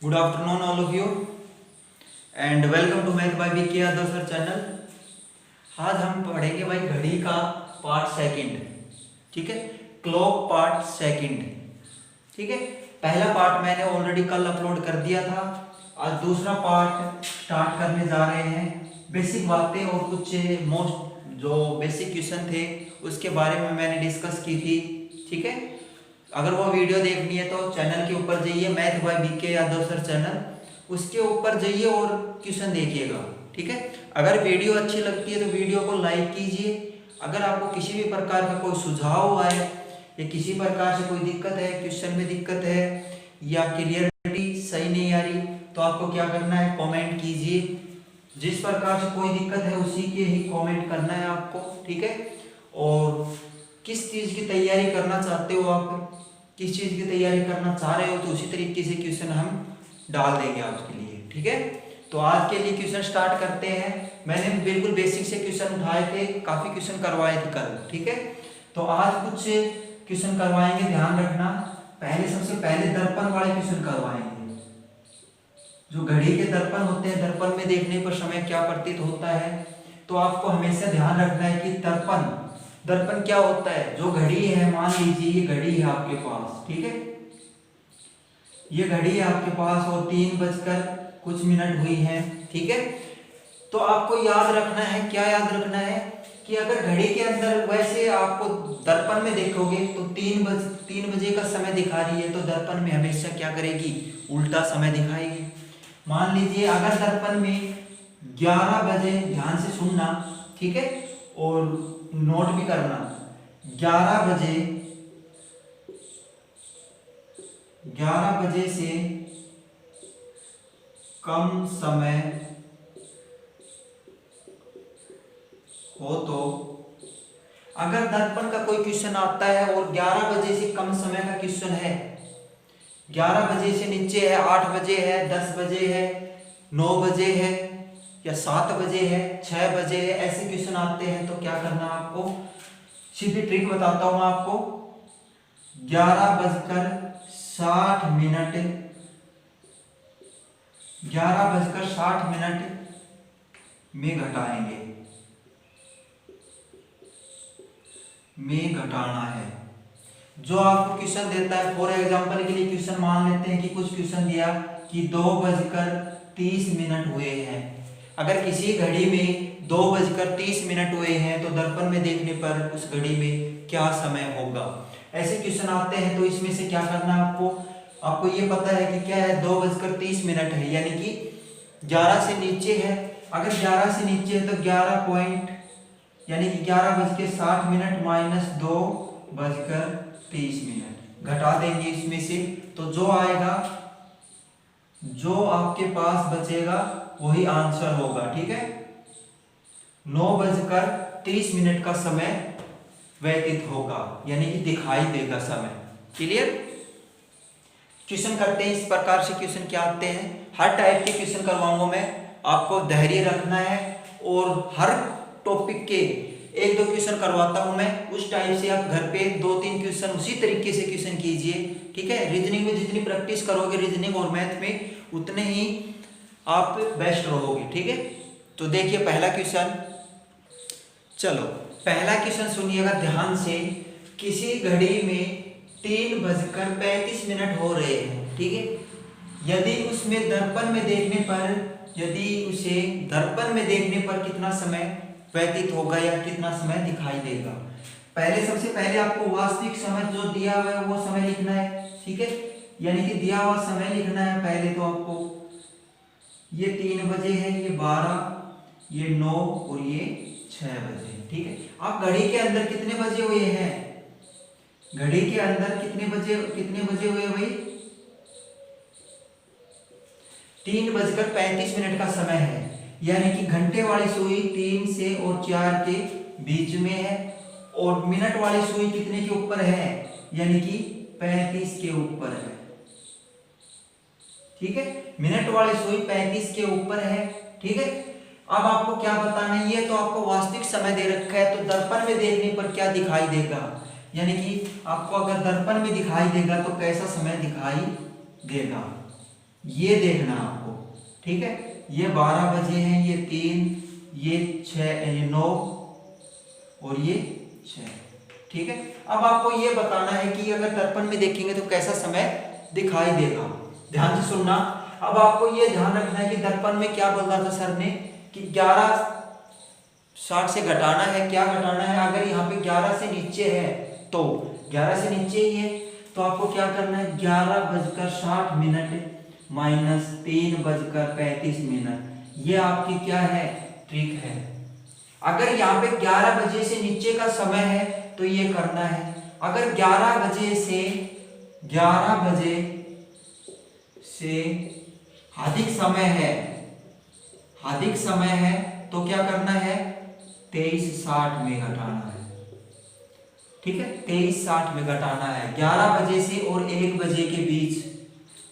Good afternoon, all of you, and welcome to Math by BK Yadav sir channel. आज हम पढ़ेंगे भाई घड़ी का पार्ट सेकंड, ठीक है, क्लॉक पार्ट सेकंड, ठीक है। पहला पार्ट मैंने ऑलरेडी कल अपलोड कर दिया था। आज दूसरा पार्ट स्टार्ट करने जा रहे हैं। बेसिक बातें और कुछ मोस्ट जो बेसिक क्वेश्चन थे उसके बारे में मैंने डिस्कस की थी, ठीक है। अगर वो वीडियो देखनी है तो चैनल के ऊपर जाइए, math by BK Yadav sir channel, उसके ऊपर जाइए और क्वेश्चन देखिएगा, ठीक है। अगर वीडियो अच्छी लगती है तो वीडियो को लाइक कीजिए। अगर आपको किसी भी प्रकार का कोई सुझाव आए या किसी प्रकार से कोई दिक्कत है, क्वेश्चन में दिक्कत है या क्लियरिटी सही नहीं आ रही, तो आपको क्या करना है, कमेंट कीजिए। जिस प्रकार से कोई दिक्कत है उसी के ही कमेंट करना है आपको, ठीक है। और किस चीज़ की तैयारी करना चाहते हो, आप किस चीज़ की तैयारी करना चाह रहे हो, तो उसी तरीके से क्वेश्चन हम डाल देंगे आपके लिए, ठीक है। तो आज के लिए क्वेश्चन स्टार्ट करते हैं। मैंने बिल्कुल बेसिक से क्वेश्चन उठाए थे, काफ़ी क्वेश्चन करवाए थे कल, ठीक है। तो आज कुछ क्वेश्चन करवाएंगे, ध्यान रखना। सबसे पहले दर्पण वाले क्वेश्चन करवाएंगे। जो घड़ी के दर्पण होते हैं, दर्पण में देखने पर समय क्या प्रतीत होता है, तो आपको हमेशा ध्यान रखना है कि दर्पण क्या होता है। जो घड़ी है, मान लीजिए ये घड़ी है आपके पास, ठीक है, ये घड़ी है आपके पास और 3 बजकर कुछ मिनट हुई है, ठीक है। तो आपको याद रखना है, क्या याद रखना है कि अगर घड़ी के अंदर वैसे आपको दर्पण में देखोगे तो 3 बजे का समय दिखा रही है, तो दर्पण में हमेशा क्या करेगी, उल्टा समय दिखाएगी। मान लीजिए अगर दर्पण में 11 बजे, ध्यान से सुनना, ठीक है, और नोट भी करना, 11 बजे से कम समय हो, तो अगर दर्पण का कोई क्वेश्चन आता है और 11 बजे से कम समय का क्वेश्चन है, 11 बजे से नीचे है, 8 बजे है, 10 बजे है, 9 बजे है या 7 बजे है, 6 बजे है, ऐसे क्वेश्चन आते हैं, तो क्या करना आपको, सीधी ट्रिक बताता हूं आपको। 11 बजकर 60 मिनट, 11 बजकर 60 मिनट में घटाना है। जो आपको क्वेश्चन देता है, फॉर एग्जांपल के लिए क्वेश्चन मान लेते हैं कि कुछ क्वेश्चन दिया कि 2 बजकर 30 मिनट हुए हैं। अगर किसी घड़ी में 2 बजकर 30 मिनट हुए हैं, तो दर्पण में देखने पर उस घड़ी में क्या समय होगा। ऐसे क्वेश्चन आते हैं, तो इसमें से क्या करना है आपको ये पता है कि क्या है, 2 बजकर 30 मिनट है, यानी कि 11 से नीचे है। अगर 11 से नीचे है तो 11 पॉइंट, यानी कि 11 बज के 60 मिनट माइनस 2 बजकर 30 मिनट घटा देंगे इसमें से, तो जो आएगा, जो आपके पास बचेगा वही आंसर होगा, ठीक है। 9 बजकर 30 मिनट का समय व्यतीत होगा, यानी कि दिखाई देगा समय। क्लियर? क्वेश्चन करते हैं। इस प्रकार से क्वेश्चन क्या आते हैं, हर टाइप के क्वेश्चन करवाऊंगा मैं, आपको धैर्य रखना है और हर टॉपिक के 1-2 क्वेश्चन करवाता हूं मैं, उस टाइप से आप घर पे 2-3 क्वेश्चन उसी तरीके से क्वेश्चन कीजिए, ठीक है। रीजनिंग में जितनी प्रैक्टिस करोगे रीजनिंग और मैथ में, उतने ही आप बेस्ट रहोगे, ठीक है। तो देखिए पहला क्वेश्चन, चलो पहला क्वेश्चन सुनिएगा ध्यान से। किसी घड़ी में 3 बजकर 35 मिनट हो रहे हैं, ठीक है। यदि उसे दर्पण में देखने पर कितना समय व्यतीत होगा या कितना समय दिखाई देगा। सबसे पहले आपको वास्तविक समय जो दिया हुआ है वो समय लिखना है, ठीक है, यानी कि दिया हुआ समय लिखना है। पहले तो आपको ये 3 बजे है, ये 12, ये 9 और ये 6 बजे, ठीक है। आप घड़ी के अंदर कितने बजे हुए हैं, घड़ी के अंदर कितने बजे हुए भाई, 3 बजकर 35 मिनट का समय है, यानी कि घंटे वाली सुई 3 से और 4 के बीच में है, और मिनट वाली सुई कितने के ऊपर है, यानी कि 35 के ऊपर है, ठीक है। मिनट वाली सुई 35 के ऊपर है, ठीक है। अब आपको क्या बताना है, ये तो आपको वास्तविक समय दे रखा है, तो दर्पण में देखने पर क्या दिखाई देगा, यानी कि आपको अगर दर्पण में दिखाई देगा तो कैसा समय दिखाई देगा। ये देखना आपको, ठीक है। ये 12 बजे हैं, ये 3, ये 6, ये 9 और ये 6, ठीक है। अब आपको ये बताना है कि अगर दर्पण में देखेंगे तो कैसा समय दिखाई देगा। ध्यान से सुनना। अब आपको ये ध्यान रखना है कि दर्पण में क्या बोल रहा था सर ने कि 11:60 से घटाना है। क्या घटाना है? अगर यहाँ पे 11 से नीचे है तो 11 से नीचे ही है तो आपको क्या करना है, 11:60 माइनस 3:35। ये आपकी क्या है, ट्रिक है। अगर यहाँ पे 11 बजे से नीचे का समय है तो ये करना है। अगर 11 बजे से अधिक समय है तो क्या करना है, 23:60 में घटाना है, ठीक है। 23:60 में घटाना है। 11 बजे से और 1 बजे के बीच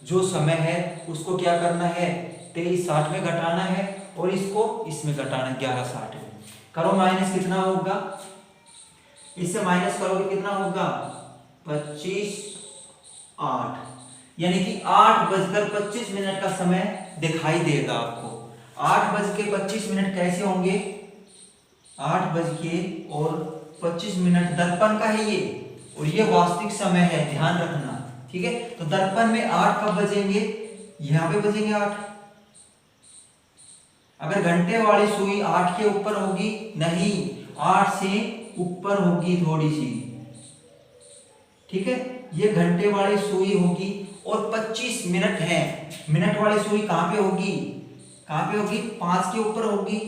जो समय है उसको क्या करना है, 23:60 में घटाना है और इसको इसमें घटाना है 11:60 में। करो माइनस, कितना होगा, इससे माइनस करोगे कितना होगा, 25:08, यानी कि 8:25 का समय दिखाई देगा आपको। 8:25 कैसे होंगे, 8:25 दर्पण का है ये, और ये वास्तविक समय है, ध्यान रखना, ठीक है। तो दर्पण में 8 कब बजेंगे, यहां पे बजेंगे 8। अगर घंटे वाली सुई 8 के ऊपर होगी, नहीं, 8 से ऊपर होगी थोड़ी सी, ठीक है। ये घंटे वाली सुई होगी और 25 मिनट है। मिनट वाली सुई कहां पे होगी, 5 के ऊपर होगी।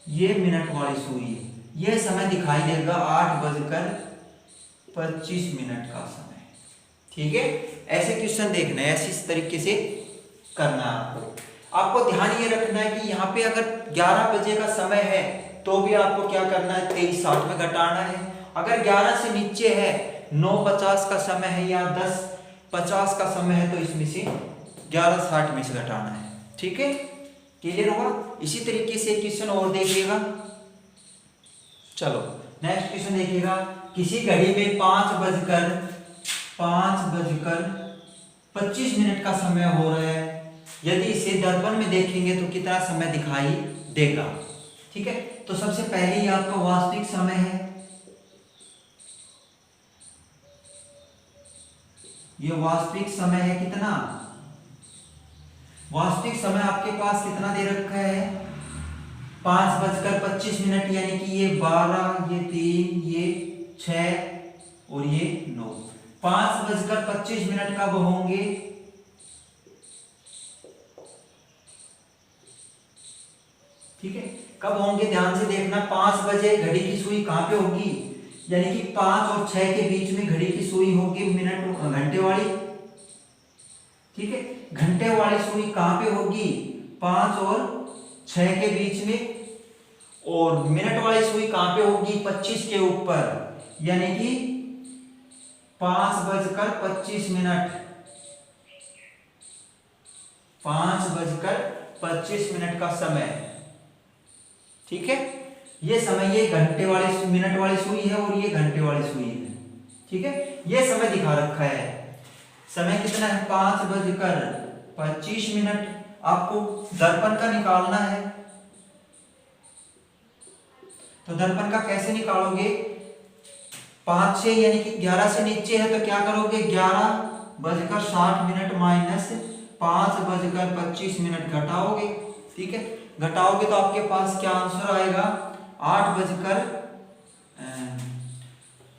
ये मिनट वाली सुई है, ये समय दिखाई देगा 8:25 का समय, ठीक है। ऐसे क्वेश्चन देखना है, ऐसे इस तरीके से करना है आपको ध्यान ये रखना है कि यहाँ पे अगर 11 बजे का समय है तो भी आपको क्या करना है, 23:60 में घटाना है। अगर 11 से नीचे है, 9:50 का समय है या 10:50 का समय है तो इसमें से 11:60 में से घटाना है, ठीक है। क्लियर होगा। इसी तरीके से क्वेश्चन और देखिएगा। चलो नेक्स्ट क्वेश्चन देखिएगा। किसी घड़ी में 5:25 का समय हो रहा है, यदि इसे दर्पण में देखेंगे तो कितना समय दिखाई देगा, ठीक है। तो सबसे पहले ये आपका वास्तविक समय है, ये वास्तविक समय है। कितना वास्तविक समय आपके पास कितना दे रखा है, 5:25, यानी कि ये 12, ये 3, ये 6 और ये 9। 5:25 कब होंगे, ठीक है, कब होंगे, ध्यान से देखना। 5 बजे घड़ी की सुई कहां पे होगी, यानी कि 5 और 6 के बीच में घड़ी की सुई होगी, घंटे वाली, ठीक है। घंटे वाली सुई कहां पे होगी, 5 और 6 के बीच में, और मिनट वाली सुई कहां पे होगी, 25 के ऊपर, यानी कि 5:25, 5:25 का समय, ठीक है। ये समय, ये घंटे वाली मिनट वाली सुई है और ये घंटे वाली सुई है, ठीक है। ये समय दिखा रखा है। समय कितना है, 5:25। आपको दर्पण का निकालना है, तो दर्पण का कैसे निकालोगे, 5 से, यानी कि 11 से नीचे है तो क्या करोगे, 11:60 माइनस 5:25 घटाओगे, ठीक है। घटाओगे तो आपके पास क्या आंसर आएगा, 8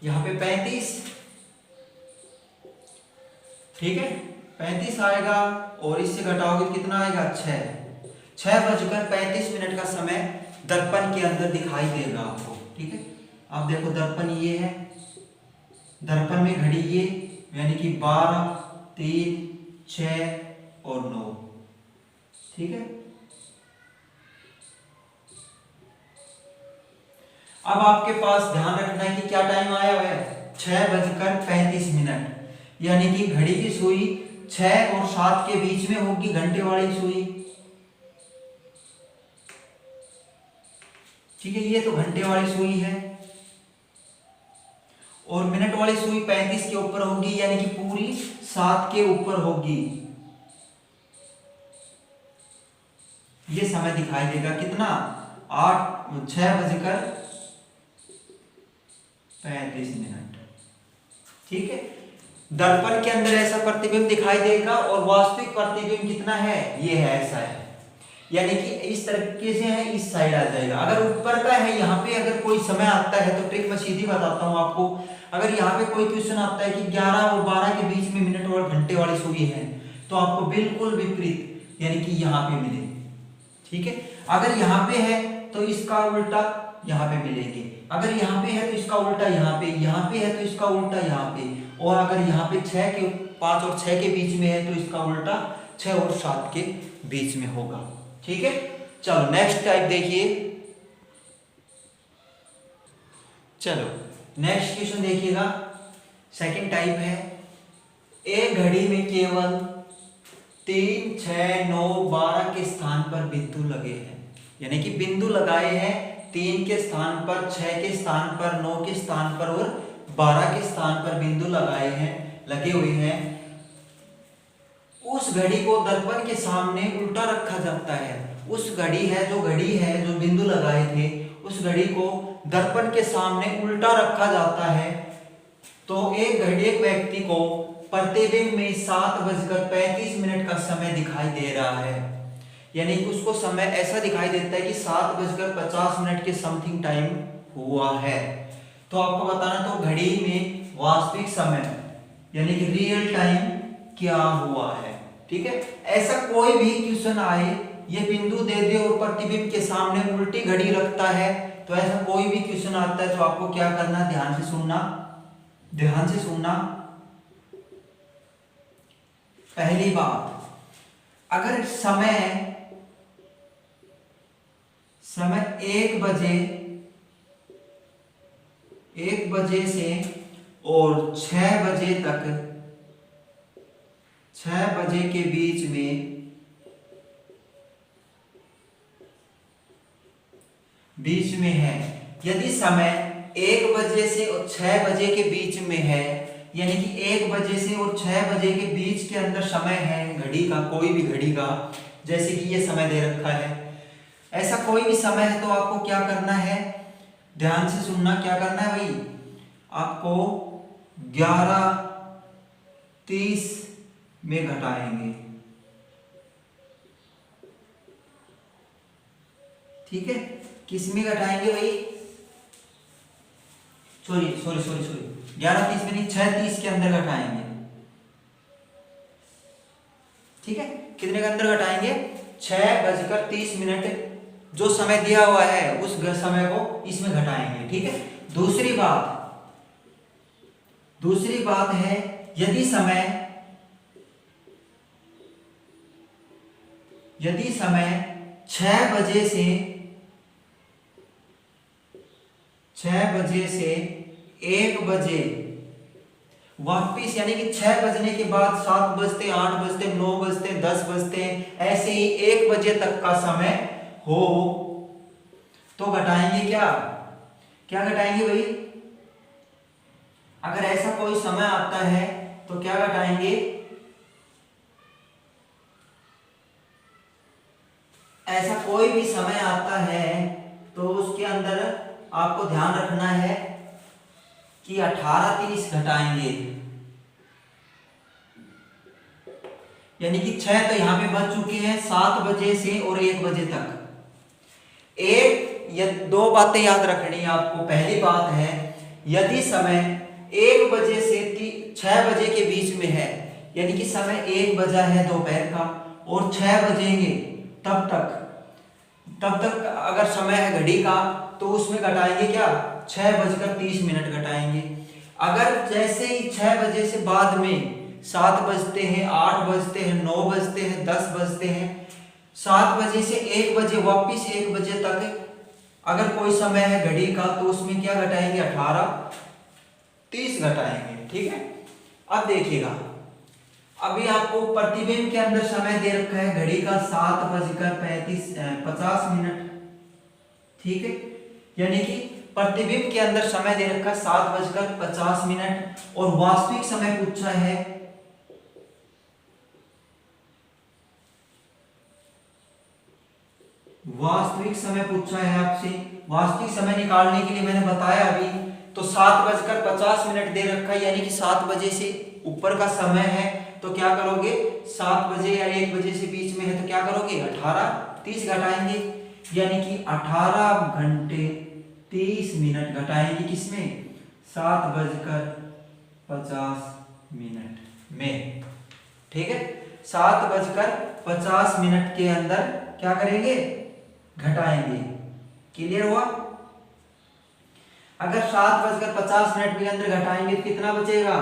यहाँ पे 35, ठीक है, 35 आएगा। और इससे घटाओगे कितना आएगा, 6:35 का समय दर्पण के अंदर दिखाई देगा आपको, ठीक है। आप देखो दर्पण ये है, दर्पण में घड़ी ये, यानी कि 12, 3, 6 और 9, ठीक है। अब आपके पास ध्यान रखना है कि क्या टाइम आया हुआ है, 6:35, यानी कि घड़ी की सुई 6 और 7 के बीच में होगी, घंटे वाली सुई, ठीक है। ये तो घंटे वाली सुई है, और मिनट वाली सुई 35 के ऊपर होगी, यानी कि पूरी 7 के ऊपर होगी, ये समय दिखाई देगा कितना, 6:35। ठीक है, दर्पण के अंदर ऐसा प्रतिबिंब दिखाई देगा और वास्तविक प्रतिबिंब कितना है, ये है, ऐसा है, यानी कि इस तरीके से है, इस साइड आ जाएगा। अगर ऊपर का है, यहाँ पे अगर कोई समय आता है तो ट्रिक मैं सीधी बताता हूँ आपको। अगर यहाँ पे कोई क्वेश्चन आता है कि 11 और 12 के बीच में मिनट और घंटे वाली सुई है, तो आपको बिल्कुल विपरीत यानी कि यहाँ पे मिले। ठीक है, अगर यहाँ पे है तो इसका उल्टा यहाँ पे मिलेंगे, अगर यहाँ पे है तो इसका उल्टा यहाँ पे, यहाँ पे है तो इसका उल्टा यहाँ पे, और अगर यहाँ पे 5 और 6 के बीच में है तो इसका उल्टा 6 और 7 के बीच में होगा। ठीक है, चलो नेक्स्ट टाइप देखिए। चलो नेक्स्ट क्वेश्चन देखिएगा, सेकंड टाइप है, एक घड़ी में केवल 3, 6, 9, 12 के स्थान पर बिंदु लगे हैं, यानी कि बिंदु लगाए हैं 3 के स्थान पर, 6 के स्थान पर, 9 के स्थान पर और 12 के स्थान पर बिंदु लगाए हैं, लगे हुए हैं। उस घड़ी को दर्पण के सामने उल्टा रखा जाता है। उस घड़ी है जो बिंदु लगाए थे, उस घड़ी को दर्पण के सामने उल्टा रखा जाता है, तो एक व्यक्ति को प्रतिबिंब में 7:35 का समय दिखाई दे रहा है, यानी कि उसको समय ऐसा दिखाई देता है कि 7:50 के समथिंग टाइम हुआ है। तो आपको बताना, तो घड़ी में वास्तविक समय यानी कि रियल टाइम क्या हुआ है। ठीक है, ऐसा कोई भी क्वेश्चन आए, ये बिंदु दे दे और प्रतिबिंब के सामने उल्टी घड़ी रखता है, तो ऐसा कोई भी क्वेश्चन आता है तो आपको क्या करना, ध्यान से सुनना। पहली बात, अगर समय 1 बजे से और 6 बजे तक, 6 बजे के बीच में है, यदि समय 1 बजे से और 6 बजे के बीच में है, यानी कि 1 बजे से और 6 बजे के बीच के अंदर समय है घड़ी का, कोई भी घड़ी का, जैसे कि ये समय दे रखा है, ऐसा कोई भी समय है, तो आपको क्या करना है, ध्यान से सुनना, क्या करना है भाई, आपको 11:30 में घटाएंगे। ठीक है, किस में घटाएंगे भाई, सॉरी 11:30 में नहीं, 6:30 के अंदर घटाएंगे। ठीक है, कितने के अंदर घटाएंगे, 6:30 जो समय दिया हुआ है उस समय को इसमें घटाएंगे। ठीक है, दूसरी बात है, यदि समय 6 बजे से 1 बजे वापिस, यानी कि 6 बजने के बाद 7 बजते, 8 बजते, 9 बजते, 10 बजते, ऐसे ही 1 बजे तक का समय हो, तो घटाएंगे क्या घटाएंगे भाई, अगर ऐसा कोई समय आता है तो क्या घटाएंगे, ऐसा कोई भी समय आता है तो उसके अंदर आपको ध्यान रखना है कि 18:30 घटाएंगे, यानी कि 6 तो यहां पे बज चुके हैं, 7 बजे से और 1 बजे तक। दो बातें याद रखनी है आपको। पहली बात है, यदि समय 1 बजे से 6 बजे के बीच में है, यानी कि समय 1 बजा है दोपहर का और 6 बजेंगे, तब तक अगर समय है घड़ी का, तो उसमें घटाएंगे क्या, 6:30 घटाएंगे। अगर जैसे ही 6 बजे से बाद में 7 बजते हैं, 8 बजते हैं, 9 बजते हैं, 10 बजते हैं, 7 बजे से 1 बजे वापिस 1 बजे तक अगर कोई समय है घड़ी का, तो उसमें क्या घटाएंगे, 18:30 घटाएंगे। ठीक है, अब देखिएगा, अभी आपको प्रतिबिंब के अंदर समय दे रखा है घड़ी का 7:50। ठीक है, यानी कि प्रतिबिंब के अंदर समय दे रखा है 7:50 और वास्तविक समय पूछा है वास्तविक समय पूछा है आपसे। वास्तविक समय निकालने के लिए मैंने बताया अभी, तो 7:50 दे रखा है, यानी कि 7 बजे से ऊपर का समय है, तो क्या करोगे 7 बजे या 1 बजे से बीच में है तो क्या करोगे 18:30 घटाएंगे, यानी कि 18 घंटे 30 मिनट घटाएंगे किसमें 7:50 में। ठीक है, 7:50 के अंदर क्या करेंगे घटाएंगे। क्लियर हुआ? अगर 7:50 के अंदर घटाएंगे तो कितना बचेगा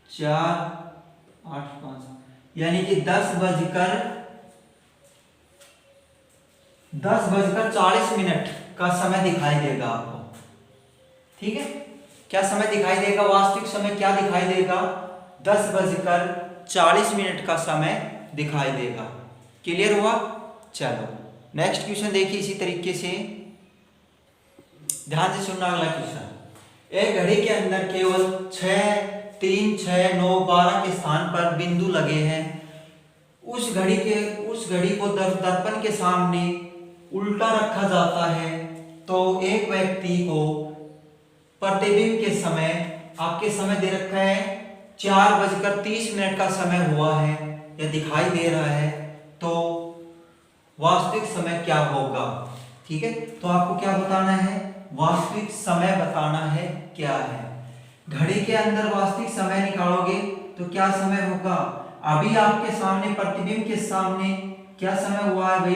4 8 5, यानी कि 10:40 का समय दिखाई देगा आपको। ठीक है, क्या समय दिखाई देगा, वास्तविक समय क्या दिखाई देगा 10:40 का समय दिखाई देगा। क्लियर हुआ? चलो नेक्स्ट क्वेश्चन देखिए इसी तरीके से, ध्यान से सुनना अगला क्वेश्चन। एक घड़ी के अंदर केवल 6 3 6 9 12 के स्थान पर बिंदु लगे हैं। उस घड़ी को दर्पण के सामने उल्टा रखा जाता है तो एक व्यक्ति को प्रतिबिंब के समय, आपके समय दे रखा है 4:30 का समय हुआ है या दिखाई दे रहा है, तो वास्तविक समय क्या होगा। ठीक है, तो आपको क्या बताना है, वास्तविक समय बताना है क्या है। घड़ी के अंदर वास्तविक समय निकालोगे तो क्या समय होगा, अभी आपके सामने प्रतिबिंब के सामने क्या समय हुआ है भाई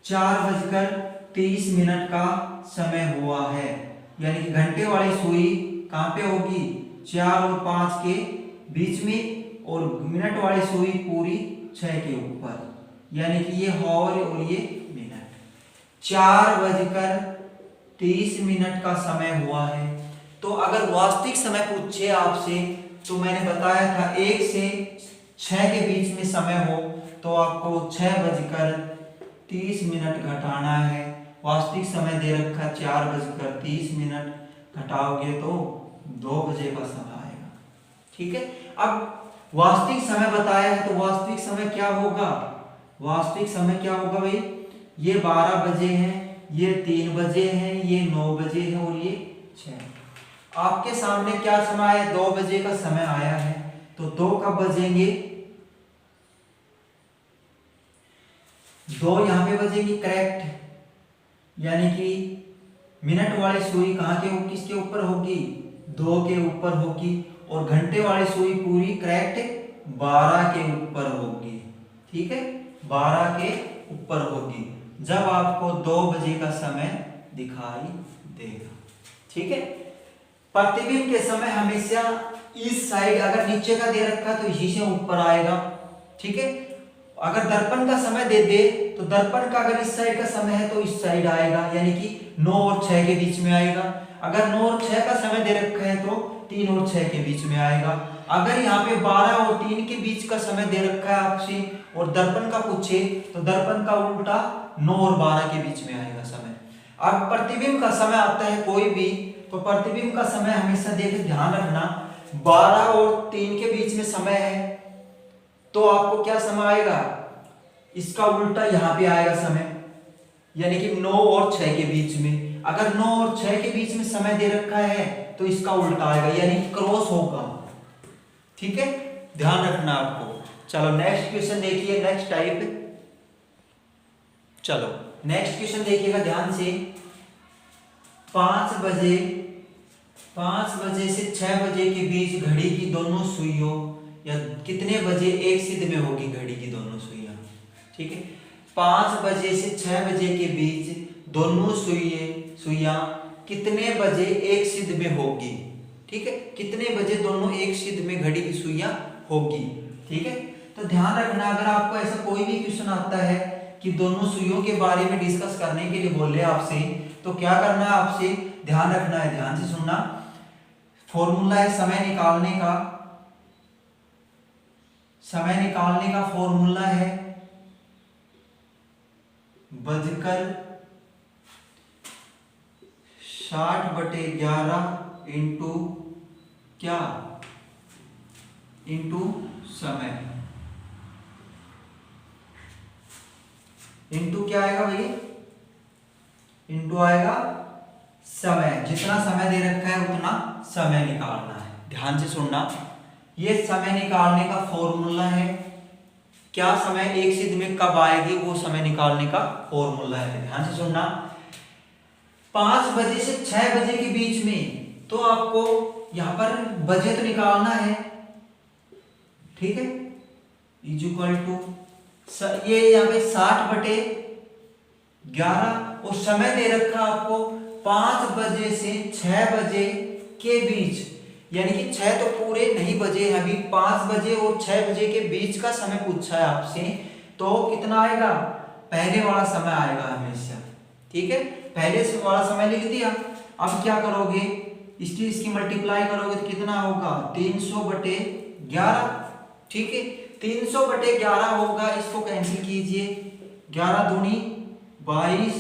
4:30 का समय हुआ है, यानी कि घंटे वाली सुई कहां पे होगी 4 और 5 के बीच में, और मिनट वाली सुई पूरी 6 के ऊपर, यानी कि ये हॉर और ये मिनट। 4:30 का समय हुआ है। तो अगर वास्तविक समय पूछे आपसे तो मैंने बताया था 1 से 6 के बीच में समय हो तो आपको 6:30 घटाना है। वास्तविक समय दे रखा 4:30, घटाओगे तो 2 बजे का समय आएगा। ठीक है, अब वास्तविक समय बताया है तो वास्तविक समय क्या होगा, वास्तविक समय क्या होगा भाई, ये 12 बजे हैं, ये 3 बजे हैं, ये 9 बजे है और ये 6। आपके सामने क्या समय है 2 बजे का समय आया है, तो 2 कब बजेंगे 2 यहां पे बजेंगे करेक्ट, यानी कि मिनट वाली सुई कहां के किसके ऊपर होगी 2 के ऊपर होगी, और घंटे वाली सुई पूरी करेक्ट 12 के ऊपर होगी। ठीक है, 12 के ऊपर होगी जब आपको 2 बजे का समय दिखाई देगा। ठीक है, प्रतिबिंब के समय हमेशा इस साइड, अगर नीचे का दे रखा तो इसी से ऊपर आएगा। ठीक है, अगर दर्पण का समय दे दे तो दर्पण का अगर इस साइड का समय है तो इस साइड आएगा, यानी कि 9 और 6 के बीच में आएगा। अगर 9 और 6 का समय दे रखा है तो 3 और 6 के बीच में आएगा। अगर यहाँ पे 12 और 3 के बीच का समय दे रखा है आपसे और दर्पण का पूछे तो दर्पण का उल्टा 9 और 12 के बीच में आएगा समय। अब प्रतिबिंब का समय आता है कोई भी, तो प्रतिबिंब का समय हमेशा देखे ध्यान रखना 12 और 3 के बीच में समय है तो आपको क्या समय आएगा, इसका उल्टा यहां पे आएगा समय, यानी कि 9 और 6 के बीच में। अगर 9 और 6 के बीच में समय दे रखा है तो इसका उल्टा आएगा, यानी कि क्रॉस होगा। ठीक है, ध्यान रखना आपको। चलो नेक्स्ट क्वेश्चन देखिए, नेक्स्ट टाइप। चलो नेक्स्ट क्वेश्चन देखिएगा ध्यान से। 5 बजे से 6 बजे के बीच घड़ी की दोनों सुइयों या कितने बजे एक सिद्ध में होगी घड़ी की दोनों सुइयां। ठीक है, 5 बजे से 6 बजे के बीच दोनों सुइयां कितने बजे एक सिद्ध में होगी। ठीक है, कितने बजे दोनों एक सिद्ध में घड़ी की सुइयां होगी। ठीक है, तो ध्यान रखना अगर आपको ऐसा कोई भी क्वेश्चन आता है कि दोनों सुइयों के बारे में डिस्कस करने के लिए बोले आपसे, तो क्या करना है आपसे ध्यान रखना है, ध्यान से सुनना। फॉर्मूला है समय निकालने का फॉर्मूला है बजकर 60/11 इंटू क्या इंटू समय। इंटू क्या आएगा भाई, इंटू आएगा समय, जितना समय दे रखा है उतना समय निकालना है। ध्यान से सुनना, ये समय निकालने का फॉर्मूला है। क्या समय एक सिद्ध में कब आएगी, वो समय निकालने का फॉर्मूला है। ध्यान से सुनना, 5 बजे से 6 बजे के बीच में, तो आपको यहां पर बजे तो निकालना है, ठीक है, इज इक्वल टू ये यहाँ पे 60/11 और समय दे रखा आपको 5 बजे से 6 बजे के बीच, यानी कि 6 तो पूरे नहीं बजे, अभी 5 बजे और 6 बजे के बीच का समय पूछा है आपसे, तो कितना आएगा, पहले वाला समय आएगा हमेशा, ठीक है, पहले से वाला समय लिख दिया। अब क्या करोगे, इसकी मल्टीप्लाई करोगे तो कितना होगा, 300/11, ठीक है, 300/11 होगा, इसको कैंसिल कीजिए, 11 दूनी 22,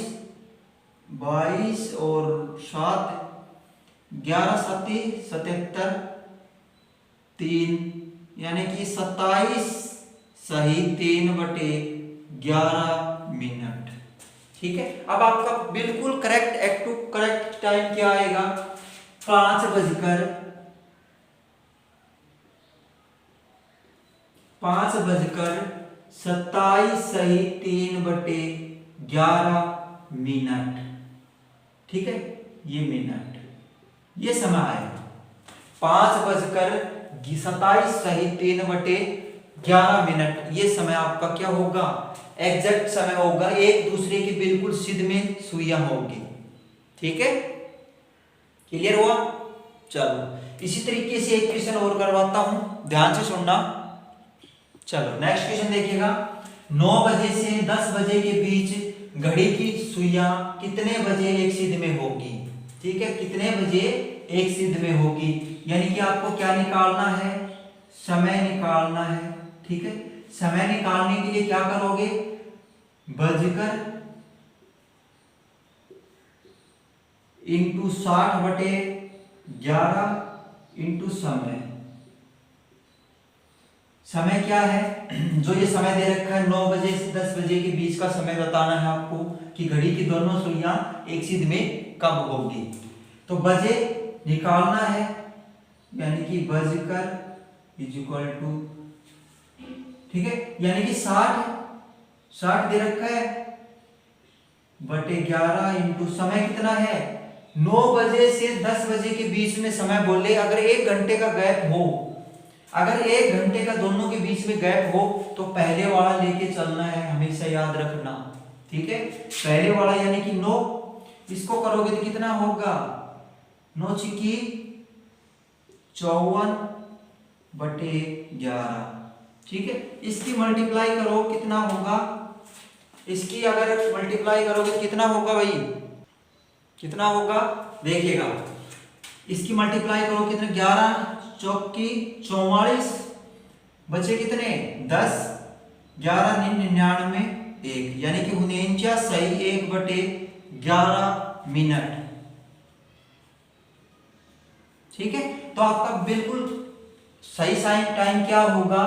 22 और 7, 11 सती 77, 3 यानी कि 27 सही 3/11 मिनट, ठीक है। अब आपका बिल्कुल करेक्ट टाइम क्या आएगा, 5:27 सही 3/11 मिनट, ठीक है, ये मिनट, ये समय आएगा 5:27 सही 3/11 मिनट, ये समय आपका क्या होगा, एग्जैक्ट समय होगा, एक दूसरे के बिल्कुल सिद्ध में सुइयां होगी, ठीक है, क्लियर हुआ। चलो इसी तरीके से एक क्वेश्चन और करवाता हूं, ध्यान से सुनना। चलो नेक्स्ट क्वेश्चन देखिएगा, 9 बजे से 10 बजे के बीच घड़ी की सुइयां कितने बजे एक सिद्ध में होगी, ठीक है, कितने बजे एक सिद्ध में होगी, यानी कि आपको क्या निकालना है, समय निकालना है, ठीक है। समय निकालने के लिए क्या करोगे, बजकर इंटू 60/11 इंटू समय। समय क्या है, जो ये समय दे रखा है 9 बजे से 10 बजे के बीच का समय बताना है आपको कि घड़ी की दोनों सुइयां एक सिद्ध में कब होगी, तो बजे निकालना है, यानी कि बजकर इज इक्वल टू, ठीक है, यानी कि 60 दे रखा है /11 इंटू समय कितना है, 9 बजे से 10 बजे के बीच में समय बोले, अगर 1 घंटे का गैप हो, अगर 1 घंटे का दोनों के बीच में गैप हो तो पहले वाला लेके चलना है, हमेशा याद रखना, ठीक है, पहले वाला यानी कि 9, इसको करोगे तो कितना होगा, 9 छिकी 54/11, ठीक है, इसकी मल्टीप्लाई करो कितना होगा, इसकी अगर मल्टीप्लाई करोगे तो कितना होगा भाई, कितना होगा देखिएगा, इसकी मल्टीप्लाई करो कितने, 11 चौकी 44, बचे कितने 10, 11 99 1, यानी कि 49 सही 1/11 मिनट, ठीक है। तो आपका बिल्कुल सही साइन टाइम क्या होगा,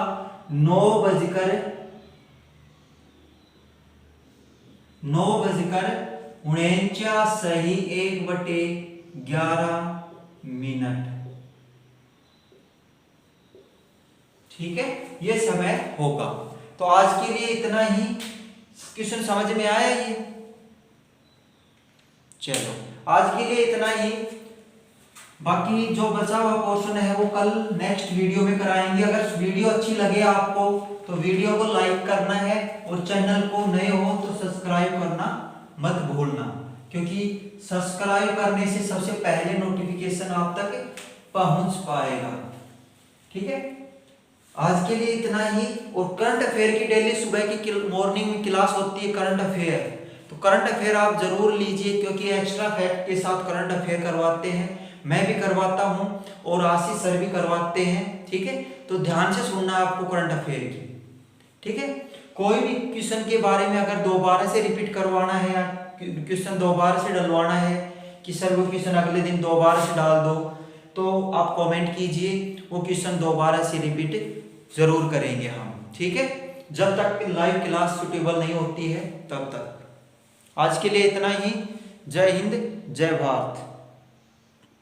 9:49 सही 1/11 मिनट, ठीक है, ये समय होगा। तो आज के लिए इतना ही, क्वेश्चन समझ में आया ये, चलो आज के लिए इतना ही, बाकी जो बचा हुआ पोर्शन है वो कल नेक्स्ट वीडियो में कराएंगे। अगर वीडियो अच्छी लगे आपको तो वीडियो को लाइक करना है और चैनल को नए हो तो सब्सक्राइब करना मत भूलना, क्योंकि सब्सक्राइब करने से सबसे पहले नोटिफिकेशन आप तक पहुंच पाएगा, ठीक है। आज के लिए इतना ही, और करंट अफेयर की डेली सुबह की मॉर्निंग में क्लास होती है करंट अफेयर, तो करंट अफेयर आप जरूर लीजिए, क्योंकि एक्स्ट्रा फैक्ट के साथ करंट अफेयर करवाते हैं, मैं भी करवाता हूं और आशीष सर भी करवाते हैं, ठीक है। तो ध्यान से सुनना है आपको करंट अफेयर की, ठीक है। कोई भी क्वेश्चन के बारे में अगर दोबारा से रिपीट करवाना है या क्वेश्चन दोबारा से डलवाना है कि सर वो क्वेश्चन अगले दिन दोबारा से डाल दो, तो आप कमेंट कीजिए, वो क्वेश्चन दोबारा से रिपीट जरूर करेंगे हम, ठीक है। जब तक लाइव क्लास सुटेबल नहीं होती है तब तक। आज के लिए इतना ही। जय हिंद, जय भारत।